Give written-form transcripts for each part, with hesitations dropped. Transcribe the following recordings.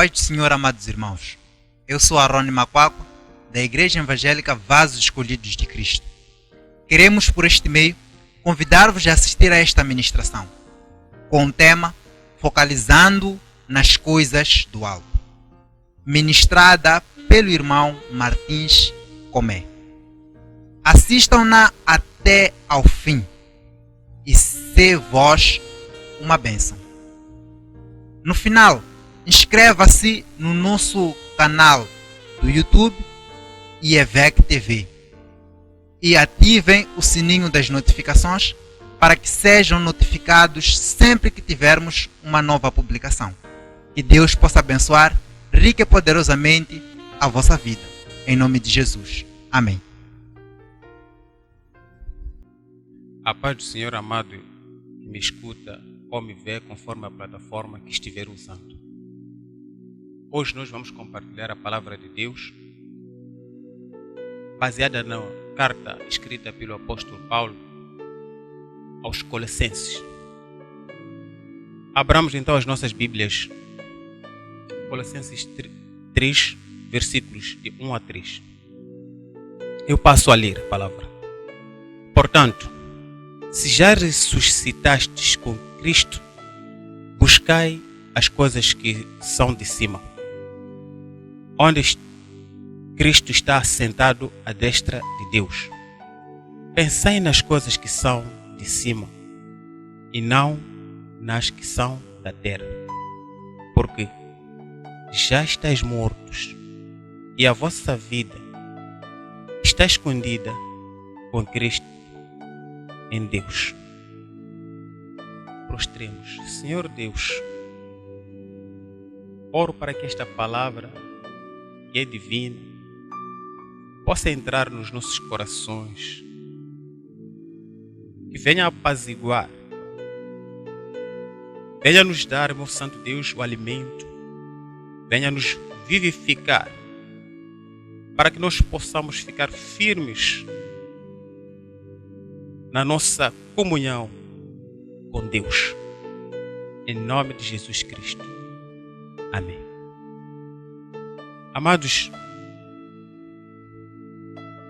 paz do Senhor, amados irmãos. Eu sou Aroni Macuacua, da Igreja Evangélica Vasos Escolhidos de Cristo. Queremos, por este meio, convidar-vos a assistir a esta ministração, com o tema Focalizando nas Coisas do Alto, ministrada pelo irmão Martins Comé. Assistam-na até ao fim e se vós uma bênção. No final, inscreva-se no nosso canal do YouTube e EVEC TV e ativem o sininho das notificações para que sejam notificados sempre que tivermos uma nova publicação. Que Deus possa abençoar rica e poderosamente a vossa vida. Em nome de Jesus. Amém. A paz do Senhor, amado, que me escuta ou me vê conforme a plataforma que estiver usando. Hoje nós vamos compartilhar a palavra de Deus baseada na carta escrita pelo apóstolo Paulo aos Colossenses. Abramos então as nossas Bíblias. Colossenses 3, versículos de 1 a 3. Eu passo a ler a palavra. Portanto, se já ressuscitastes com Cristo, buscai as coisas que são de cima, onde Cristo está assentado à destra de Deus. Pensai nas coisas que são de cima e não nas que são da terra, porque já estáis mortos e a vossa vida está escondida com Cristo em Deus. Prostremos. Senhor Deus, oro para que esta palavra, que é divina, possa entrar nos nossos corações, que venha apaziguar, venha nos dar, meu Santo Deus, o alimento, venha nos vivificar, para que nós possamos ficar firmes na nossa comunhão com Deus. Em nome de Jesus Cristo. Amém. Amados,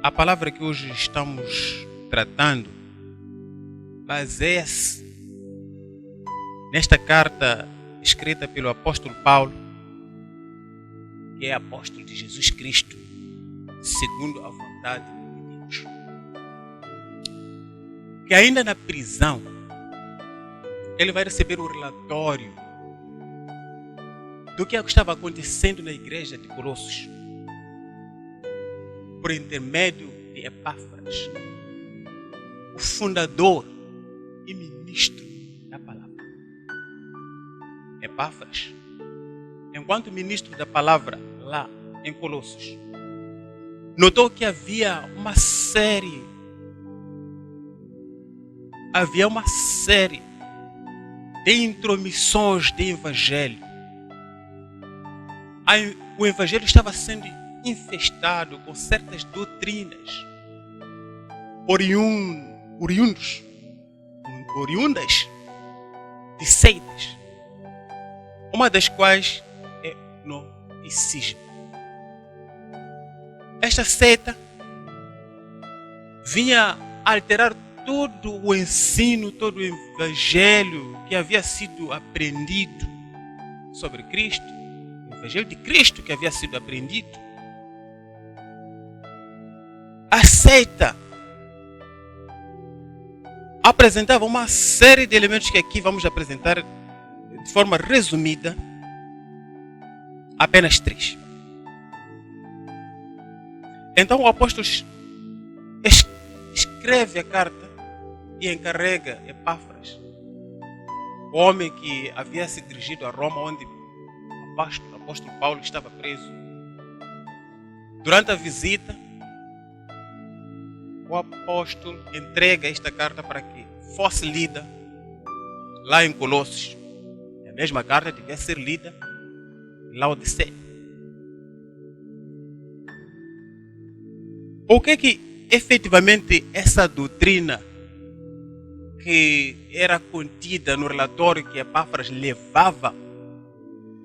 a palavra que hoje estamos tratando baseia-se nesta carta escrita pelo apóstolo Paulo, que é apóstolo de Jesus Cristo, segundo a vontade de Deus. Que ainda na prisão, ele vai receber um relatório do que estava acontecendo na igreja de Colossos, por intermédio de Epáfras, o fundador e ministro da palavra. Epáfras, enquanto ministro da palavra lá em Colossos, notou que havia uma série de intromissões de evangelho. O evangelho estava sendo infestado com certas doutrinas oriundas de seitas, uma das quais é o gnosticismo. Esta seita vinha alterar todo o ensino, todo o evangelho que havia sido aprendido sobre Cristo, o evangelho de Cristo que havia sido aprendido. A seita apresentava uma série de elementos que aqui vamos apresentar de forma resumida, apenas 3. Então o apóstolo escreve a carta e encarrega Epáfras, o homem que havia se dirigido a Roma, onde o apóstolo Paulo estava preso. Durante a visita, o apóstolo entrega esta carta para que fosse lida lá em Colossos. A mesma carta devia ser lida em Laodiceia. O que efetivamente essa doutrina que era contida no relatório que Epáfras levava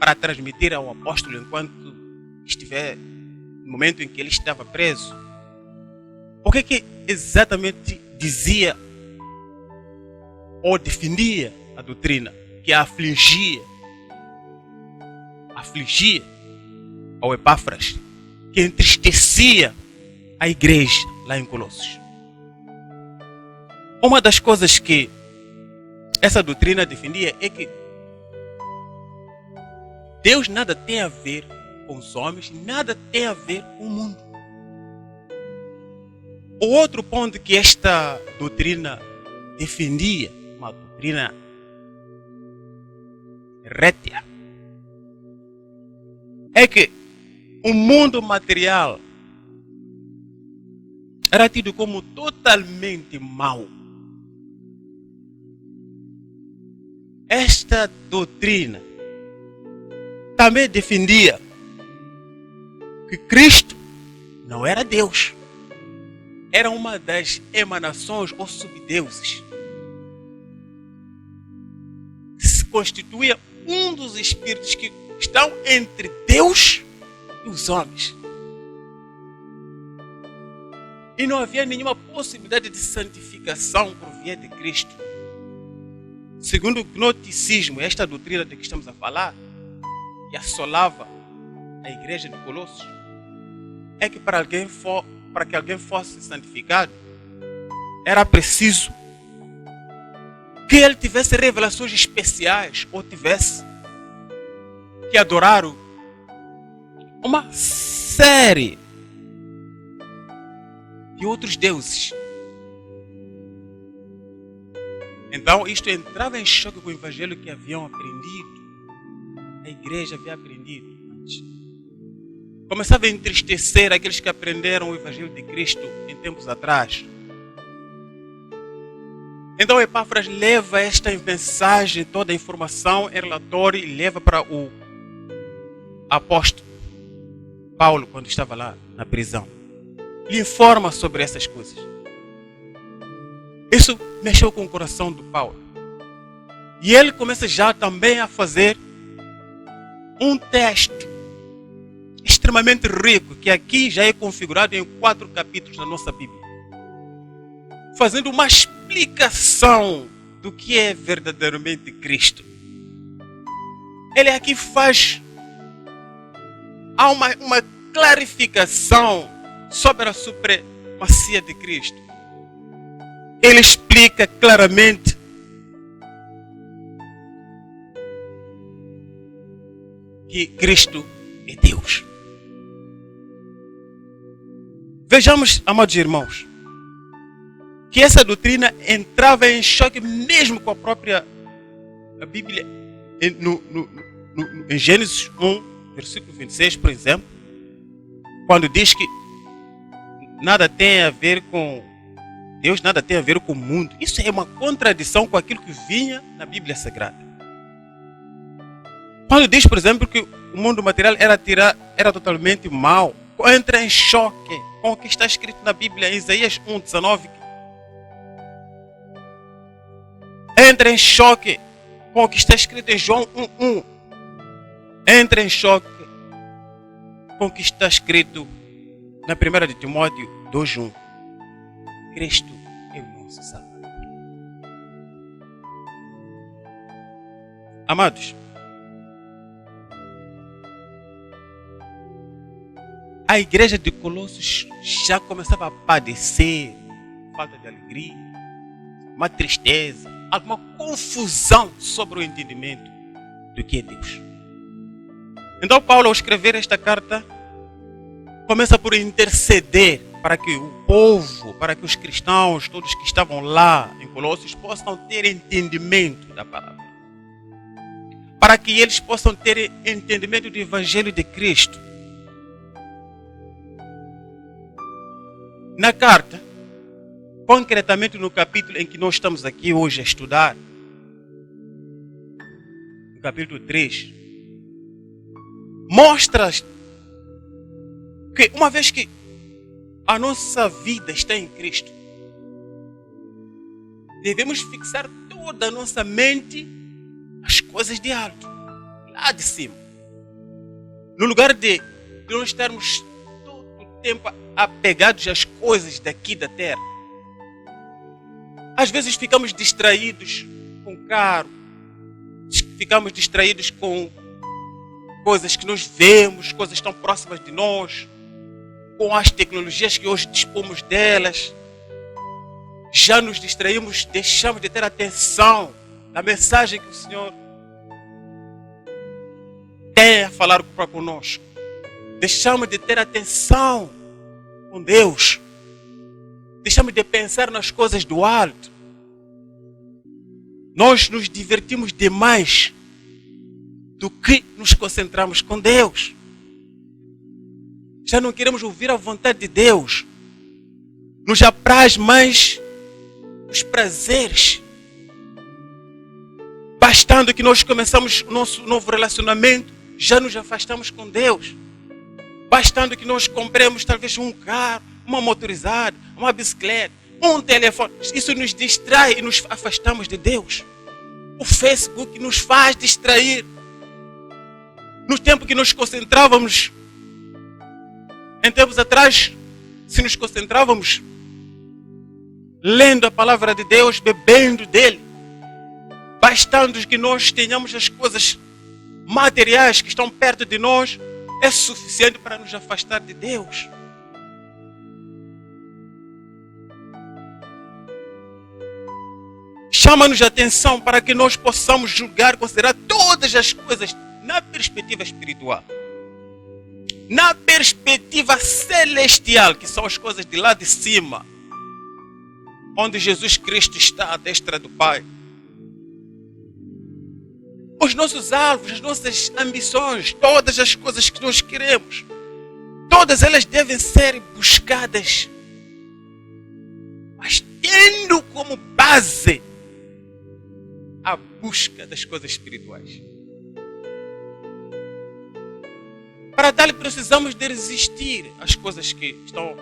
para transmitir ao apóstolo enquanto estiver no momento em que ele estava preso. O que exatamente dizia ou defendia a doutrina que afligia ao Epáfras, que entristecia a igreja lá em Colossos? Uma das coisas que essa doutrina defendia é que Deus nada tem a ver com os homens, nada tem a ver com o mundo. O outro ponto que esta doutrina defendia, uma doutrina rétea, é que o mundo material era tido como totalmente mau. Esta doutrina também defendia que Cristo não era Deus, era uma das emanações ou subdeuses. Se constituía um dos espíritos que estão entre Deus e os homens. E não havia nenhuma possibilidade de santificação por via de Cristo. Segundo o gnosticismo, esta doutrina de que estamos a falar, que assolava a igreja de Colossos, é que para que alguém fosse santificado, era preciso que ele tivesse revelações especiais ou tivesse que adorar uma série de outros deuses. Então isto entrava em choque com o evangelho que haviam aprendido. A igreja havia aprendido antes. Começava a entristecer aqueles que aprenderam o evangelho de Cristo em tempos atrás. Então Epáfras leva esta mensagem, toda a informação em relatório e leva para o apóstolo Paulo quando estava lá na prisão. Lhe informa sobre essas coisas. Isso mexeu com o coração do Paulo. E ele começa já também a fazer um texto extremamente rico, que aqui já é configurado em 4 capítulos da nossa Bíblia, fazendo uma explicação do que é verdadeiramente Cristo. Ele aqui há uma clarificação sobre a supremacia de Cristo. Ele explica claramente que Cristo é Deus. Vejamos, amados irmãos, que essa doutrina entrava em choque mesmo com a própria Bíblia. Em Gênesis 1, versículo 26, por exemplo, quando diz que nada tem a ver com Deus, nada tem a ver com o mundo. Isso é uma contradição com aquilo que vinha na Bíblia Sagrada. Quando diz, por exemplo, que o mundo material era totalmente mau, entra em choque com o que está escrito na Bíblia em Isaías 1:19. Entra em choque com o que está escrito em João 1:1. Entra em choque com o que está escrito na 1 de Timóteo 2:1. Cristo é o nosso Salvador. Amados, a igreja de Colossos já começava a padecer falta de alegria, uma tristeza, alguma confusão sobre o entendimento do que é Deus. Então Paulo, ao escrever esta carta, começa por interceder para que o povo, para que os cristãos, todos que estavam lá em Colossos, possam ter entendimento da palavra. Para que eles possam ter entendimento do Evangelho de Cristo. Na carta, concretamente no capítulo em que nós estamos aqui hoje a estudar, no capítulo 3, mostra que uma vez que a nossa vida está em Cristo, devemos fixar toda a nossa mente nas coisas de alto, lá de cima. No lugar de nós estarmos todo o tempo apegados às coisas daqui da terra, às vezes ficamos distraídos com carro, ficamos distraídos com coisas que nós vemos, coisas tão próximas de nós, com as tecnologias que hoje dispomos delas. Já nos distraímos, deixamos de ter atenção na mensagem que o Senhor tem a falar para conosco. Deixamos de ter atenção com Deus. Deixamos de pensar nas coisas do alto. Nós nos divertimos demais do que nos concentramos com Deus. Já não queremos ouvir a vontade de Deus. Nos apraz mais os prazeres. Bastando que nós começamos o nosso novo relacionamento, já nos afastamos com Deus. Bastando que nós compremos talvez um carro, uma motorizada, uma bicicleta, um telefone. Isso nos distrai e nos afastamos de Deus. O Facebook nos faz distrair. No tempo que nos concentrávamos, em tempos atrás, se nos concentrávamos lendo a palavra de Deus, bebendo dele, bastando que nós tenhamos as coisas materiais que estão perto de nós, é suficiente para nos afastar de Deus. Chama-nos a atenção para que nós possamos julgar, considerar todas as coisas na perspectiva espiritual, na perspectiva celestial, que são as coisas de lá de cima, onde Jesus Cristo está à destra do Pai. Os nossos alvos, as nossas ambições, todas as coisas que nós queremos, todas elas devem ser buscadas, mas tendo como base a busca das coisas espirituais. Para tal, precisamos de resistir às coisas que estão,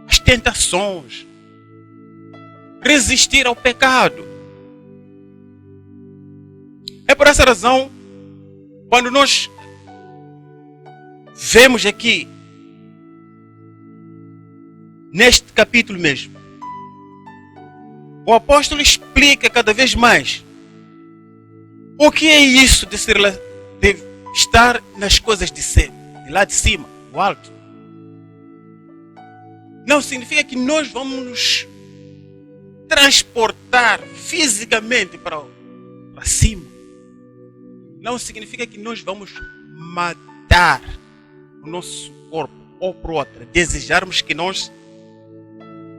às tentações, resistir ao pecado. É por essa razão, quando nós vemos aqui, neste capítulo mesmo, o apóstolo explica cada vez mais o que é isso de estar nas coisas de lá de cima, o alto. Não significa que nós vamos nos transportar fisicamente para cima. Não significa que nós vamos matar o nosso corpo ou por outra, desejarmos que nós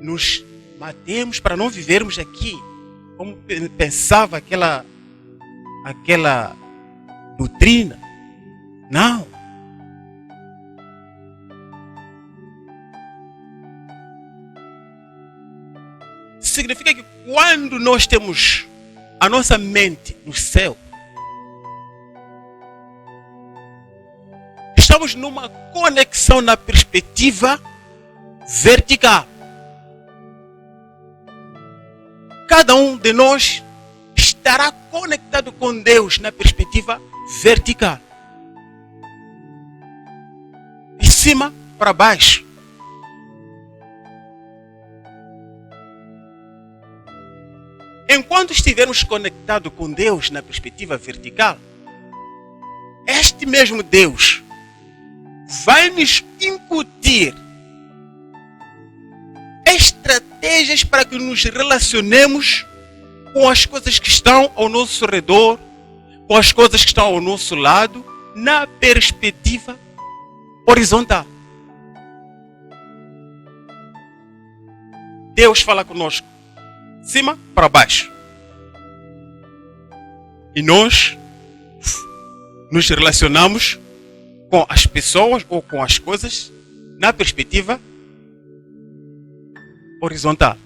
nos matemos para não vivermos aqui como pensava aquela doutrina. Não. Significa que quando nós temos a nossa mente no céu, estamos numa conexão na perspectiva vertical. Cada um de nós estará conectado com Deus na perspectiva vertical. De cima para baixo. Enquanto estivermos conectados com Deus na perspectiva vertical, este mesmo Deus vai nos incutir estratégias para que nos relacionemos com as coisas que estão ao nosso redor, com as coisas que estão ao nosso lado, na perspectiva horizontal. Deus fala conosco, de cima para baixo. E nós nos relacionamos com as pessoas ou com as coisas na perspectiva horizontal.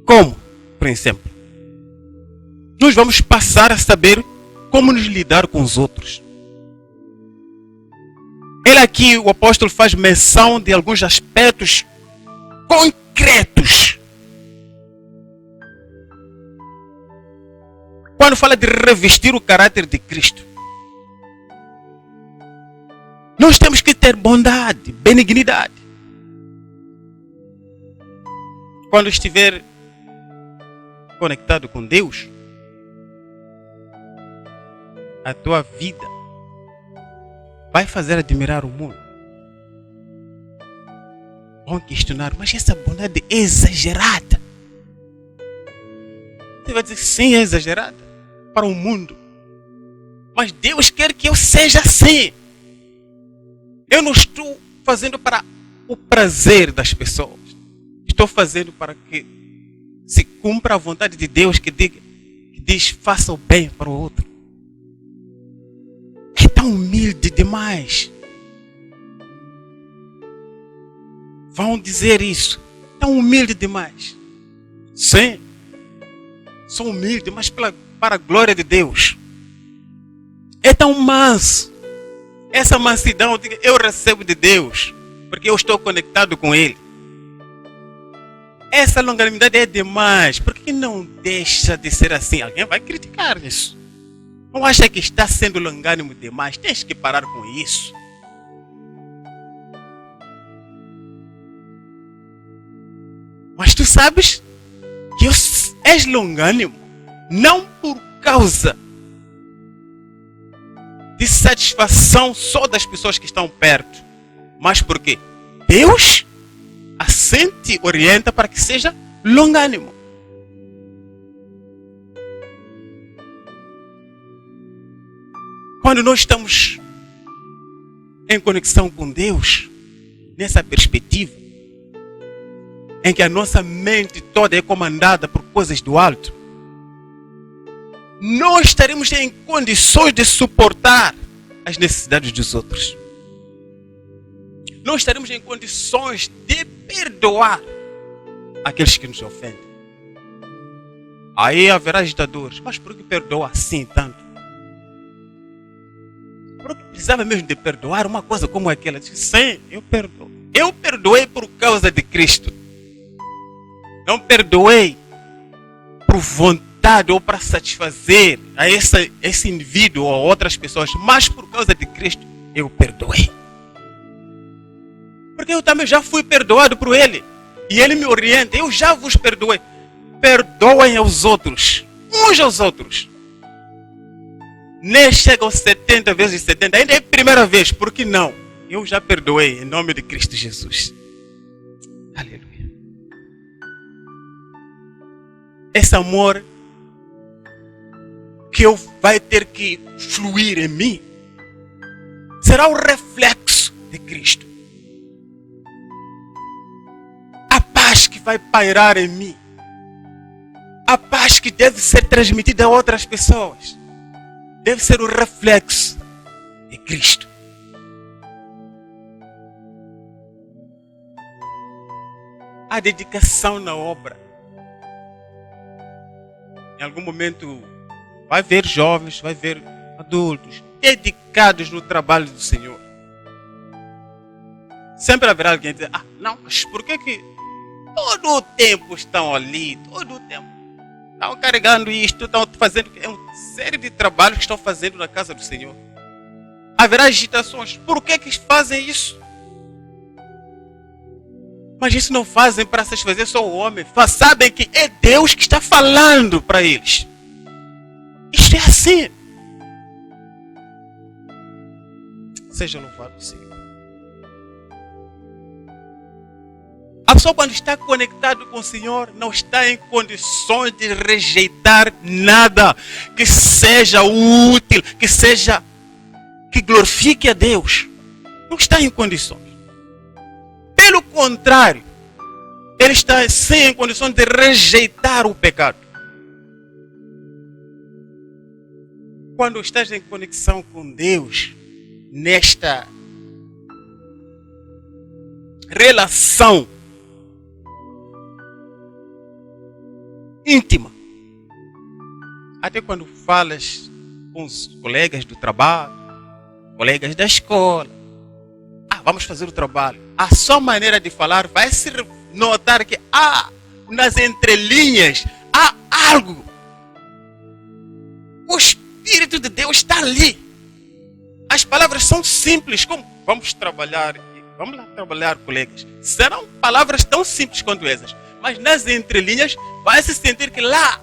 Como, por exemplo, nós vamos passar a saber como nos lidar com os outros. Ele aqui, o apóstolo, faz menção de alguns aspectos concretos. Quando fala de revestir o caráter de Cristo, Nós temos que ter bondade, benignidade. Quando estiver conectado com Deus, a tua vida vai fazer admirar o mundo. Vão questionar, mas essa bondade é exagerada. Você vai dizer, sim, é exagerada para o mundo. Mas Deus quer que eu seja assim. Eu não estou fazendo para o prazer das pessoas. Estou fazendo para que se cumpra a vontade de Deus que diz, faça o bem para o outro. É tão humilde demais. Vão dizer isso. Tão humilde demais. Sim. Sou humilde, mas para a glória de Deus. É tão manso. Essa mansidão eu recebo de Deus, porque eu estou conectado com Ele. Essa longanimidade é demais. Por que não deixa de ser assim? Alguém vai criticar isso. Não acha que está sendo longânimo demais? Tens que parar com isso. Mas tu sabes que és longânimo não por causa de satisfação só das pessoas que estão perto, mas porque Deus assim te orienta para que seja longânimo. Quando nós estamos em conexão com Deus, nessa perspectiva, em que a nossa mente toda é comandada por coisas do alto, nós estaremos em condições de suportar as necessidades dos outros. Nós estaremos em condições de perdoar aqueles que nos ofendem. Aí haverá agitadores. Mas por que perdoa assim tanto? Por que precisava mesmo de perdoar uma coisa como aquela? Diz, sim, eu perdoo. Eu perdoei por causa de Cristo. Não perdoei por vontade ou para satisfazer a esse indivíduo ou a outras pessoas, mas por causa de Cristo eu perdoei. Porque eu também já fui perdoado por Ele. E Ele me orienta, eu já vos perdoei. Perdoem aos outros, uns aos outros. Nem chegam 70 vezes 70, ainda é a primeira vez, por que não? Eu já perdoei em nome de Cristo Jesus. Aleluia. Esse amor que vai ter que fluir em mim será o reflexo de Cristo. A paz que vai pairar em mim, a paz que deve ser transmitida a outras pessoas, deve ser o reflexo de Cristo. A dedicação na obra. Em algum momento vai ver jovens, vai ver adultos dedicados no trabalho do Senhor. Sempre haverá alguém que diz, não, mas por que todo o tempo estão ali, todo o tempo estão carregando isto, estão fazendo uma série de trabalhos que estão fazendo na casa do Senhor. Haverá agitações, por que fazem isso? Mas isso não fazem para satisfazer só o homem. Sabem que é Deus que está falando para eles. Isto é assim. Seja louvado o Senhor. A pessoa quando está conectado com o Senhor não está em condições de rejeitar nada que seja útil, que glorifique a Deus. Não está em condições. Pelo contrário, ele está sem condições de rejeitar o pecado. Quando estás em conexão com Deus, nesta relação íntima, até quando falas com os colegas do trabalho, colegas da escola, vamos fazer o trabalho. A sua maneira de falar vai se notar que nas entrelinhas há algo. O Espírito de Deus está ali. As palavras são simples, como vamos lá trabalhar, colegas. Serão palavras tão simples quanto essas, mas nas entrelinhas vai se sentir que lá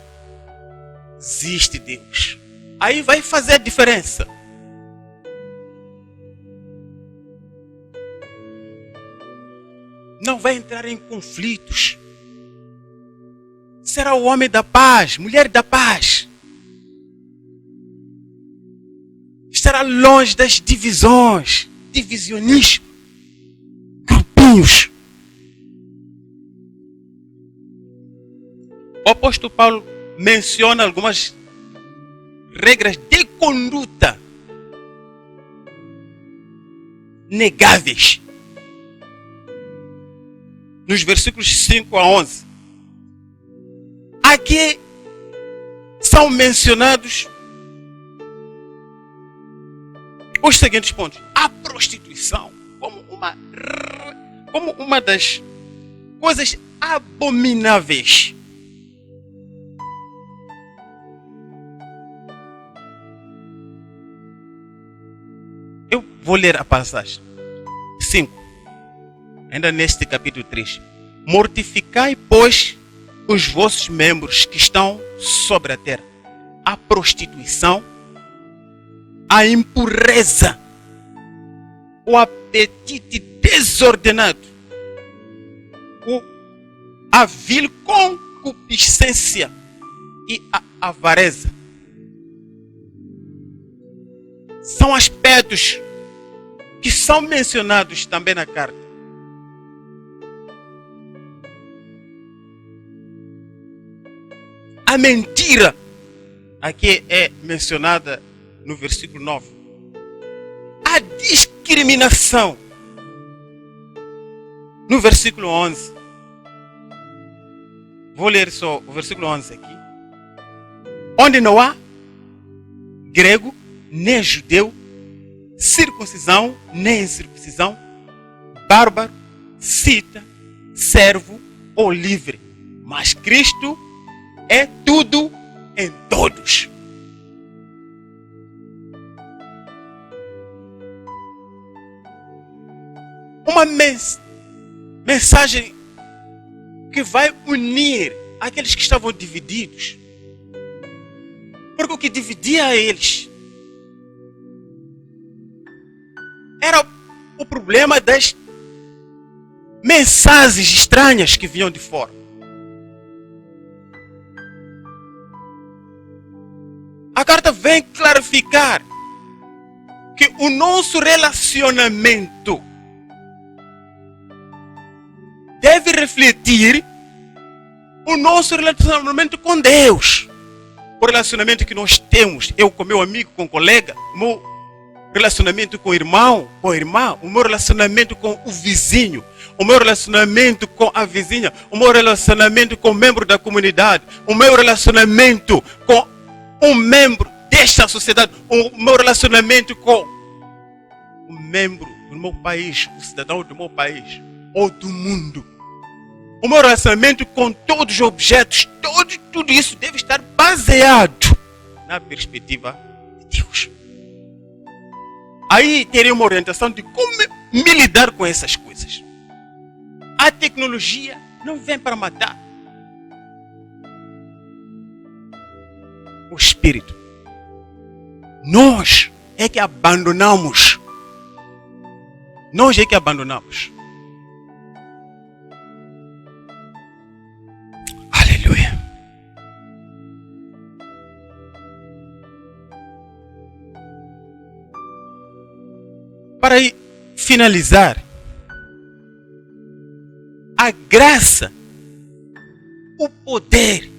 existe Deus. Aí vai fazer a diferença. Não vai entrar em conflitos. Será o homem da paz, mulher da paz. Estará longe das divisões, divisionismo, grupinhos. O apóstolo Paulo menciona algumas regras de conduta negáveis nos versículos 5 a 11. Aqui são mencionados os seguintes pontos. A prostituição como uma das coisas abomináveis. Eu vou ler a passagem 5, ainda neste capítulo 3. Mortificai, pois, os vossos membros que estão sobre a terra: a prostituição, a impureza, o apetite desordenado, a vil concupiscência e a avareza. São aspectos que são mencionados também na carta. A mentira aqui é mencionada no versículo 9. A discriminação no versículo 11. Vou ler só o versículo 11 aqui. Onde não há grego, nem judeu, circuncisão, nem incircuncisão, bárbaro, cita, servo ou livre, mas Cristo é tudo em todos. Uma mensagem que vai unir aqueles que estavam divididos. Porque o que dividia eles era o problema das mensagens estranhas que vinham de fora. A carta vem clarificar que o nosso relacionamento deve refletir o nosso relacionamento com Deus. O relacionamento que nós temos, eu com meu amigo, com colega, o meu relacionamento com o irmão, com a irmã, o meu relacionamento com o vizinho, o meu relacionamento com a vizinha, o meu relacionamento com o membro da comunidade, o meu relacionamento com um membro desta sociedade, o meu relacionamento com o membro do meu país, o cidadão do meu país ou do mundo. O meu relacionamento com todos os objetos, tudo isso deve estar baseado na perspectiva de Deus. Aí teria uma orientação de como me lidar com essas coisas. A tecnologia não vem para matar o espírito. Nós é que abandonamos. Nós é que abandonamos. Aleluia. Para finalizar, a graça, o poder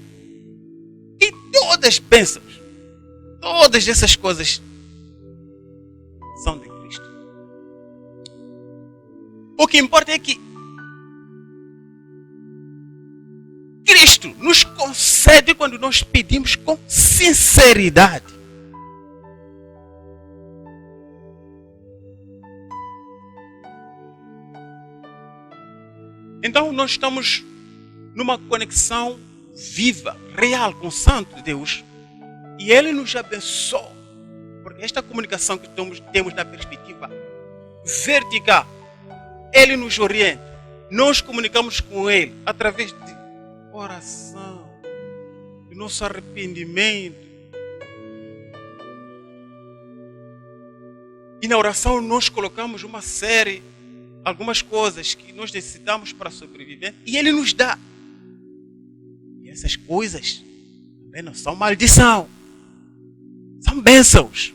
e todas as bênçãos, todas essas coisas são de Cristo. O que importa é que Cristo nos concede quando nós pedimos com sinceridade. Então nós estamos numa conexão viva, real com o Santo de Deus. E Ele nos abençoa. Porque esta comunicação que temos na perspectiva vertical, Ele nos orienta. Nós comunicamos com Ele através de oração, do nosso arrependimento. E na oração nós colocamos algumas coisas que nós necessitamos para sobreviver, e Ele nos dá. E essas coisas também não são maldição, são bênçãos,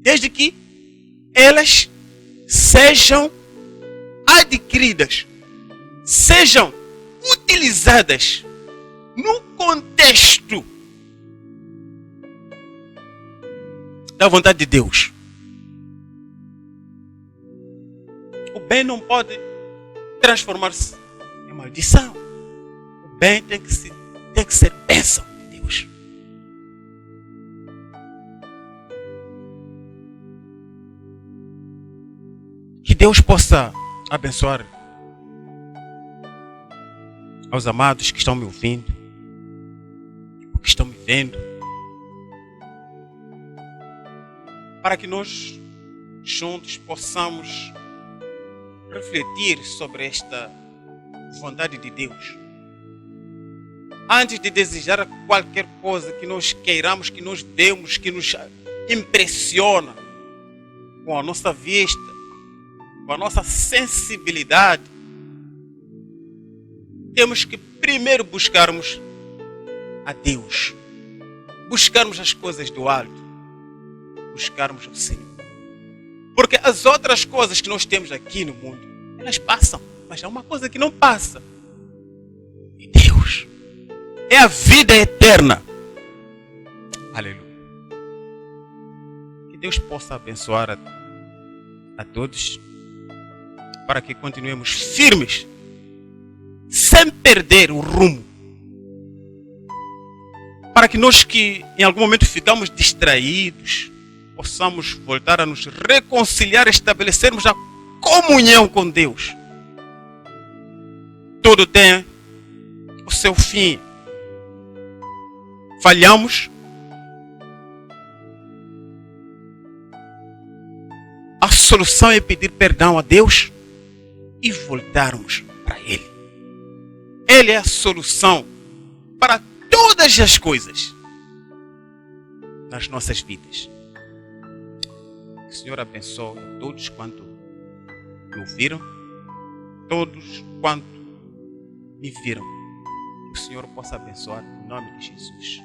desde que elas sejam adquiridas, sejam utilizadas no contexto da vontade de Deus. O bem não pode transformar-se em maldição. O bem tem que ser bênção de Deus. Que Deus possa abençoar aos amados que estão me ouvindo, que estão me vendo, para que nós juntos possamos refletir sobre esta vontade de Deus. Antes de desejar qualquer coisa que nós queiramos, que nós vemos, que nos impressiona com a nossa vista, com a nossa sensibilidade, temos que primeiro buscarmos a Deus, buscarmos as coisas do alto, buscarmos o Senhor. Porque as outras coisas que nós temos aqui no mundo, elas passam, mas há uma coisa que não passa: é Deus, é a vida eterna. Aleluia. Que Deus possa abençoar a todos, para que continuemos firmes, sem perder o rumo, para que nós que em algum momento ficamos distraídos, possamos voltar a nos reconciliar, estabelecermos a comunhão com Deus. Tudo tem o seu fim. Falhamos, a solução é pedir perdão a Deus e voltarmos para Ele. Ele é a solução para todas as coisas nas nossas vidas. Que o Senhor abençoe todos quanto me ouviram, todos quanto me viram. Que o Senhor possa abençoar em nome de Jesus.